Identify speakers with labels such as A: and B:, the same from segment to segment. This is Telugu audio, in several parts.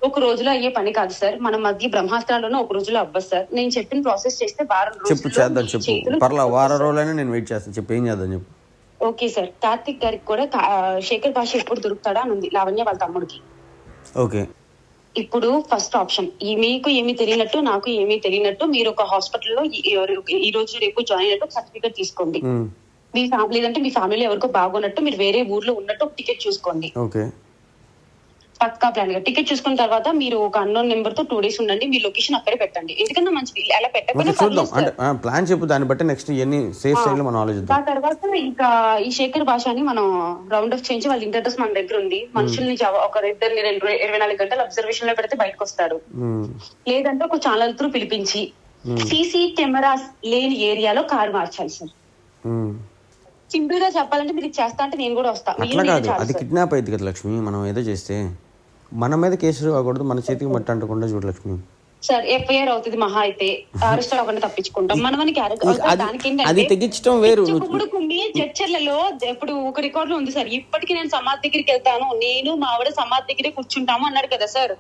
A: ఒక రోజులో అయ్యే పని కాదు సార్. మన మధ్య బ్రహ్మాస్త్రాల్లోనే ఒక రోజులో అవ్వదు సార్. నేను చెప్పిన ప్రాసెస్ చేస్తే వారం
B: చెప్పు, చేద్దాం, చెప్పు. పర్లా, వారం రోజులైనా నేను వెయిట్ చేస్తాను. చెప్పు, ఏం చేద్దాం చెప్పు.
A: Okay sir. కార్తిక్ గారికి కూడా శేఖర్ భాష ఎప్పుడు దొరుకుతాడా అని ఉంది, లావణ్య వాళ్ళ తమ్ముడికి.
B: ఓకే.
A: ఇప్పుడు ఫస్ట్ ఆప్షన్, మీకు ఏమీ తెలియనట్టు నాకు ఏమీ తెలియనట్టు మీరు ఒక హాస్పిటల్లో ఈ రోజు రేపు జాయిన్ అయినట్టు సర్టిఫికేట్ తీసుకోండి. మీ ఫ్యామిలీ లేదంటే మీ ఫ్యామిలీలో ఎవరికో బాగున్నట్టు మీరు వేరే ఊర్లో ఉన్నట్టు ఒక టికెట్ చూసుకోండి.
B: ఓకే.
A: పక్కా ప్లాన్ గా టికెట్ చూసుకున్న తర్వాత మీరు ఒక అన్నోన్ నెంబర్ తో 2 days ఉండండి. మీ లొకేషన్ అక్కడే పెట్టండి. ఎందుకంటే మంచిది. అలా పెట్టకపోతే
B: చూద్దాం. అంటే ప్లాన్ చెప్పు, దాన్ని బట్టి నెక్స్ట్ ఎన్ని సేఫ్ సైడ్ లో మనం ఆలోచిద్దాం.
A: ఆ తర్వాత ఇంకా ఈ శేఖర్ భాషని మనం రౌండ్ ఆఫ్ చేయించి వాళ్ళ ఇంటి అడ్రస్ మన దగ్గర ఉంది. మనుషుల్ని ఒక ఇద్దరిని 24 గంటలు అబ్జర్వేషన్ లో పెడితే బయటకు వస్తారు. లేదంటే ఒక ఛానల్ త్రూ పిలిపించి సీసీ కెమెరాస్ లేని ఏరియాలో కారు మార్చాలి సార్. సింపుల్ గా చెప్పాలంటే మీరు చేస్తా అంటే నేను కూడా వస్తా.
B: అట్లా కాదు, అది కిడ్నాప్ అయింది కదా లక్ష్మి. మనం ఏదో చేస్తే మన మీద కేసులు అవ్వకూడదు, మన చేతికి మట్టి అంటకుండా చూడు లక్ష్మి.
A: సార్ ఎఫ్ఐఆర్ అవుతుంది, మహా అయితే అరెస్ట్ అవ్వకుండా తప్పించుకుంటాం. మనమని
B: అది తెగించడం వేరు.
A: చర్చలలో ఇప్పుడు ఒక రికార్డ్ లో ఉంది సార్, ఇప్పటికీ నేను సమాధి దగ్గరికి వెళ్తాను, నేను మా ఆవిడ సమాధి దగ్గరే కూర్చుంటాము అన్నాడు కదా సార్.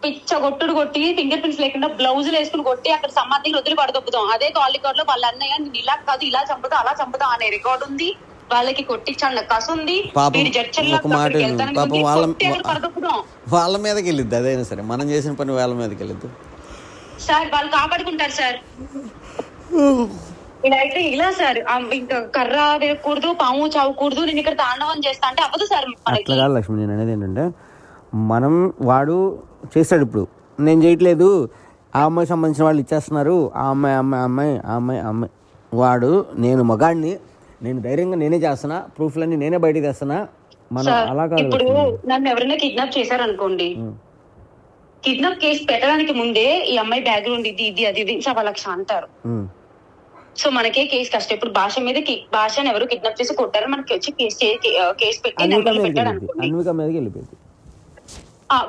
A: పిచ్చ కొట్టుడు కొట్టి ఫింగర్ ప్రింట్స్ లేకుండా బ్లౌజులు వేసుకుని కొట్టి అక్కడ సమాధి దగ్గర వదిలి పడదొప్పుదాం. అదే కాల్ రికార్డ్ లో వాళ్ళ అన్నయ్య నేను ఇలా కాదు ఇలా చంపుతా అలా చంపుతా అనే రికార్డు ఉంది. వాళ్ళకి కొట్టించాలన్న కసు ఉంది.
B: వాళ్ళ మీదకి వెళ్ళిద్ది అదైనా సరే, మనం చేసిన పని వాళ్ళ మీదకి వెళ్ళిద్దు
A: సార్. వాళ్ళు కాపాడుకుంటారు సార్. ఇదైతే ఇలా సార్, ఇంకా కర్ర వేయకూడదు, పాము చావకూడదు, నేను ఇక్కడ తాండవం చేస్తా అంటే అవ్వదు సార్.
B: అట్లా కాదు లక్ష్మి, నేను అనేది ఏంటంటే వాడు చేస్తాడు, ఇప్పుడు నేను చేయట్లేదు, ఆ అమ్మాయి సంబంధించిన వాళ్ళు ఇచ్చేస్తున్నారు, ఆ అమ్మాయి వాడు నేను మగాడిని, నేను ధైర్యంగా నేనే చేస్తున్నా, ప్రూఫ్లన్నీ నేనే బయటకు తెస్తున్నా. మనం అలా కాదు.
A: ఇప్పుడు నన్ను ఎవరైనా కిడ్నాప్ చేశారనుకోండి, కిడ్నాప్ కేసు పెట్టడానికి ముందే ఈ అమ్మాయి బ్యాక్గ్రౌండ్ ఇది అది 1,00,000 అంటారు. సో మనకే కేసు కష్టం. ఇప్పుడు భాషను ఎవరు కిడ్నాప్ చేసి కొట్టారు, మనకి వచ్చి కేసు పెట్టి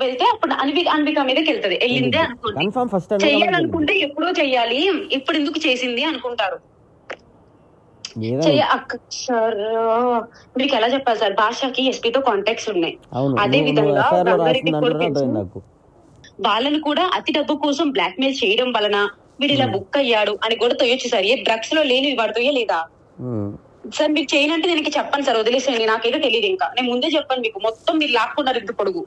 A: వెళ్తే అప్పుడు అన్విక మీదకి వెళ్తుంది. వెళ్ళిందే అనుకోండి, చెయ్యాలనుకుంటే ఎప్పుడో చెయ్యాలి, ఇప్పుడు ఎందుకు చేసింది అనుకుంటారు. సార్ మీకు ఎలా చెప్పాలి సార్, భాషకి ఎస్పీతో కాంటాక్ట్స్ ఉన్నాయి. అదే విధంగా వాళ్ళని కూడా అతి డబ్బు కోసం బ్లాక్ మెయిల్ చేయడం వలన వీడు ఇలా బుక్ అయ్యాడు అని కూడా తొయ్యొచ్చు సార్. ఏ డ్రగ్స్ లో లేని వాడు తొయ్యలేదా సార్? మీరు చేయనంటే నేను చెప్పండి సార్, వదిలేసేయండి, నాకేదో తెలియదు. ఇంకా నేను ముందే చెప్పాను మీకు, మొత్తం మీరు లాక్కున్నారు ఇంత పొడుగు.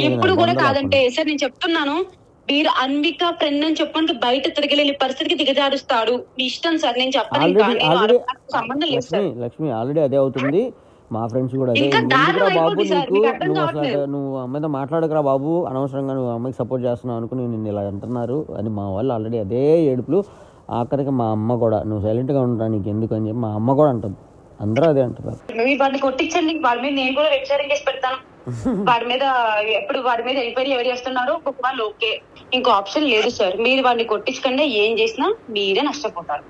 A: ఎప్పుడు కూడా కాదంటే సార్ నేను చెప్తున్నాను, మీరు అన్విక ఫ్రెండ్ అని చెప్పడానికి బయట తిరగలేని పరిస్థితికి దిగజారుస్తాడు. మీ ఇష్టం సార్, నేను చెప్పాను సంబంధం లేదు సార్.
B: లక్ష్మి ఆల్రెడీ అదే అవుతుంది, మా ఫ్రెండ్స్ కూడా అదే. బాబు నువ్వు అమ్మాయితో మాట్లాడకరా బాబు, అనవసరంగా నువ్వు అమ్మాయికి సపోర్ట్ చేస్తున్నావు అనుకుని నిన్ను ఇలా అంటున్నారు అని మా వాళ్ళు ఆల్రెడీ అదే ఏడుపులు. ఆఖరికి మా అమ్మ కూడా నువ్వు సైలెంట్ గా ఉంటా నీకు ఎందుకు అని చెప్పి మా అమ్మ కూడా అంటుంది. అందరూ అదే అంటారు.
A: వాడిని కొట్టించండి, వాడి మీద నేను కూడా వెబ్సైటింగ్ చేసి పెడతాను. వాడి మీద ఎంక్వైరీ ఎవరు చేస్తున్నారు వాళ్ళు ఓకే, ఇంకో ఆప్షన్ లేదు సార్. మీరు వాడిని కొట్టించకుండా ఏం చేసినా మీరే నష్టపోతారు.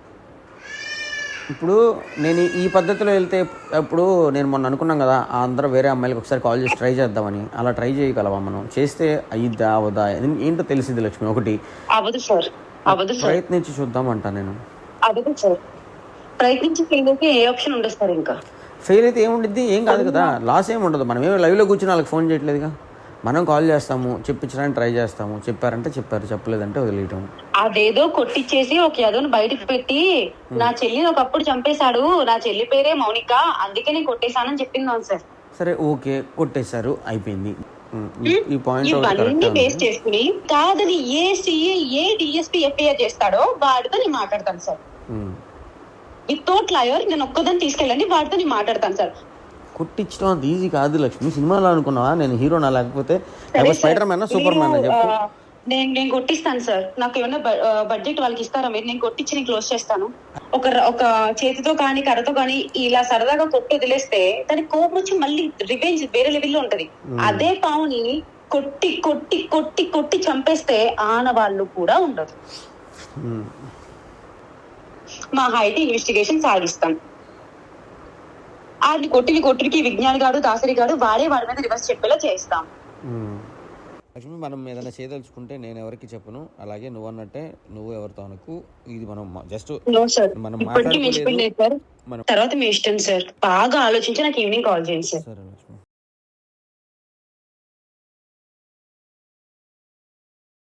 B: ఇప్పుడు నేను ఈ పద్ధతిలో వెళ్తే, ఇప్పుడు నేను మొన్న అనుకున్నాం కదా అందరూ వేరే అమ్మాయిలకు ఒకసారి కాల్ చేసి ట్రై చేద్దామని, అలా ట్రై చేయగలవా మనం? చేస్తే అయ్యిద్దా అవదా ఏంటో తెలిసింది లక్ష్మి. ఒకటి
A: అవదు సార్, అవదు సార్,
B: ప్రయత్నించి చూద్దాం అంటా నేను.
A: అవదు సార్, ప్రయత్నించి ఫెయిల్ అయితే ఏ ఆప్షన్ ఉండదు సార్. ఇంకా
B: ఫెయిల్ అయితే ఏముండిద్ది, ఏం కాదు కదా, లాస్ ఏమి ఉండదు. మనం ఏమి లైవ్లో కూర్చొని వాళ్ళకి ఫోన్ చేయట్లేదుగా, మనం కాల్ చేస్తాము, చెప్పించడానికి ట్రై చేస్తాము, చెప్పారంటే చెప్పారు, చెప్పలేదంటే వదిలేయటం.
A: అదేదో కొట్టించేసి ఒక యాదోని బయటకు పెట్టి నా చెల్లిని ఒకప్పుడు చంపేశాడు, నా చెల్లి పేరే మౌనిక, అందుకే నేను కొట్టేశానని చెప్పింది సార్.
B: సరే ఓకే, కొట్టేశారు, అయిపోయింది. ఈ
A: పాయింట్ బేస్ చేసుకుని కాదని ఏ సిఏ ఏ డిఎస్పీ ఎఫ్ఐఆర్ చేస్తాడో వాడితో నేను మాట్లాడతాను సార్. వితౌట్ లాయర్ నేను ఒక్కదాన్ని తీసుకెళ్ళండి, వాడితో నేను మాట్లాడతాను సార్.
B: కొట్టించడం అంత ఈజీ కాదు లక్ష్మి. సినిమాలో అనుకున్నావా నేను హీరోనా, లేకపోతే స్పైడర్ మ్యాన్ సూపర్ మ్యాన్ చెప్పు.
A: నేను కొట్టిస్తాను సార్, నాకు ఏమైనా బడ్జెట్ వాళ్ళకి ఇస్తారా మీరు? నేను కొట్టించి నేను క్లోజ్ చేస్తాను. ఒక చేతితో కానీ కర్రతో కానీ ఇలా సరదాగా కొట్టి వదిలేస్తే దానికి కోపం వచ్చి మళ్ళీ రివెంజ్ వేరే లెవెల్లో ఉంటది. అదే పావుని కొట్టి కొట్టి కొట్టి కొట్టి చంపేస్తే ఆనవాళ్ళు కూడా ఉండదు. మా హైట్ ఇన్వెస్టిగేషన్ సాగిస్తాం. అది కొట్టికి విజ్ఞాన్ గారు దాసరి గారు వాడి మీద రివర్స్ చెప్పేలా చేస్తాం.
B: లక్ష్మి మనం ఏదైనా చేయదలుచుకుంటే నేను ఎవరికి చెప్పను, అలాగే నువ్వు అన్నట్టే నువ్వు ఎవరితో అనకు. ఇది మనం జస్ట్ మనం
A: తర్వాత మీ ఇష్టం సార్, బాగా ఆలోచించి నాకు ఈవినింగ్ కాల్ చేయండి సార్.
B: సరే లక్ష్మి.